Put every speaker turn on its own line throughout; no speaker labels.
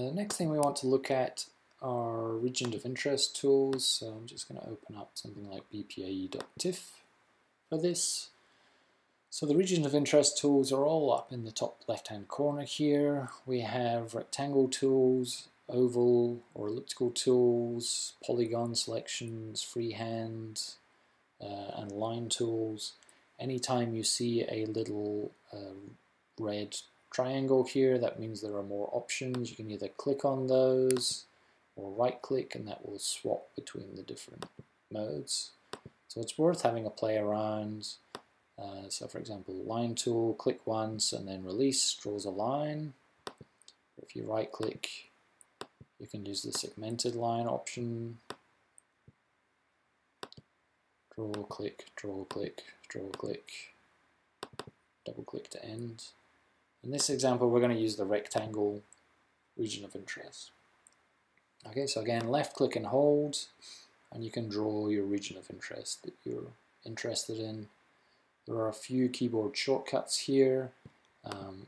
The next thing we want to look at are region of interest tools. So I'm just going to open up something like bpae.tiff for this. So the region of interest tools are all up in the top left-hand corner here. We have rectangle tools, oval or elliptical tools, polygon selections, freehand, and line tools. Anytime you see a little red triangle here, that means there are more options. You can either click on those or right click, and that will swap between the different modes. So it's worth having a play around. So for example, line tool, click once and then release, draws a line. If you right click, you can use the segmented line option. Draw, click, draw, click, draw, click, double click to end. In this example, we're going to use the rectangle region of interest. Okay, so again, left click and hold, and you can draw your region of interest that you're interested in. There are a few keyboard shortcuts here,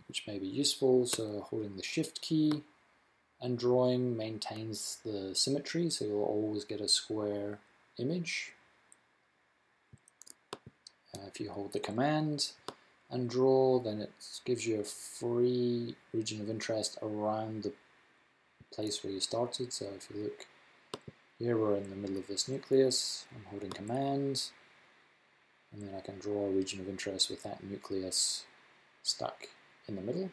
which may be useful. So holding the Shift key and drawing maintains the symmetry, so you'll always get a square image. If you hold the Command and draw, then it gives you a free region of interest around the place where you started. So if you look here, we're in the middle of this nucleus. I'm holding Command, and then I can draw a region of interest with that nucleus stuck in the middle.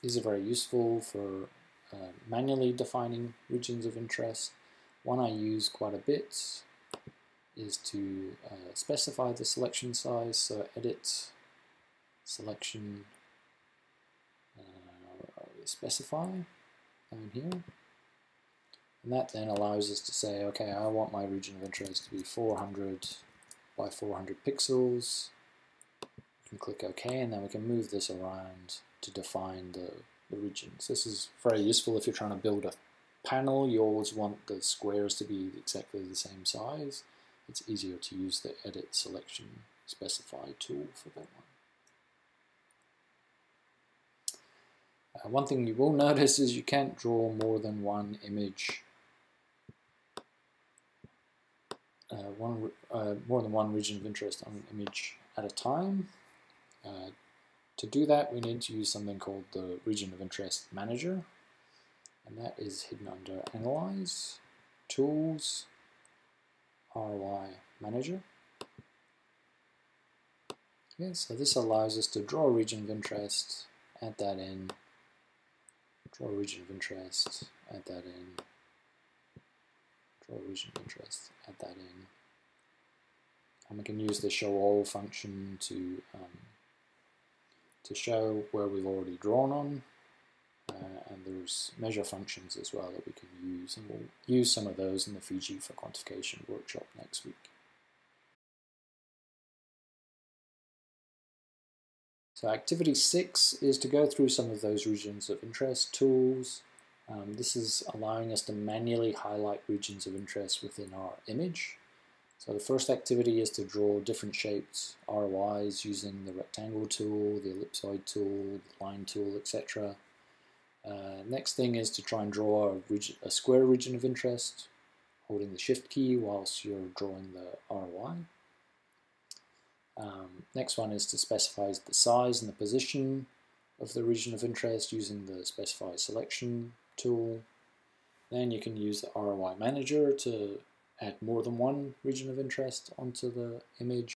These are very useful for manually defining regions of interest. One I use quite a bit is to specify the selection size. So edit, selection, specify down here. And that then allows us to say, okay, I want my region of interest to be 400 by 400 pixels. We can click OK, and then we can move this around to define the regions. This is very useful if you're trying to build a panel. You always want the squares to be exactly the same size. It's easier to use the Edit, Selection, Specify tool for that one. One thing you will notice is you can't draw more than one image, more than one region of interest on an image at a time. To do that, we need to use something called the Region of Interest Manager, and that is hidden under Analyze, Tools, ROI Manager. Okay, so this allows us to draw a region of interest, add that in, draw a region of interest, add that in, draw a region of interest, add that in. And we can use the show all function to show where we've already drawn on, and there's measure functions as well that we can use, and we'll use some of those in the Fiji for quantification workshop next week. So activity 6 is to go through some of those regions of interest tools. This is allowing us to manually highlight regions of interest within our image. So the first activity is to draw different shapes, ROIs, using the rectangle tool, the ellipsoid tool, the line tool, etc. Next thing is to try and draw a square region of interest, holding the Shift key whilst you're drawing the ROI. Next one is to specify the size and the position of the region of interest using the Specify Selection tool. Then you can use the ROI Manager to add more than one region of interest onto the image.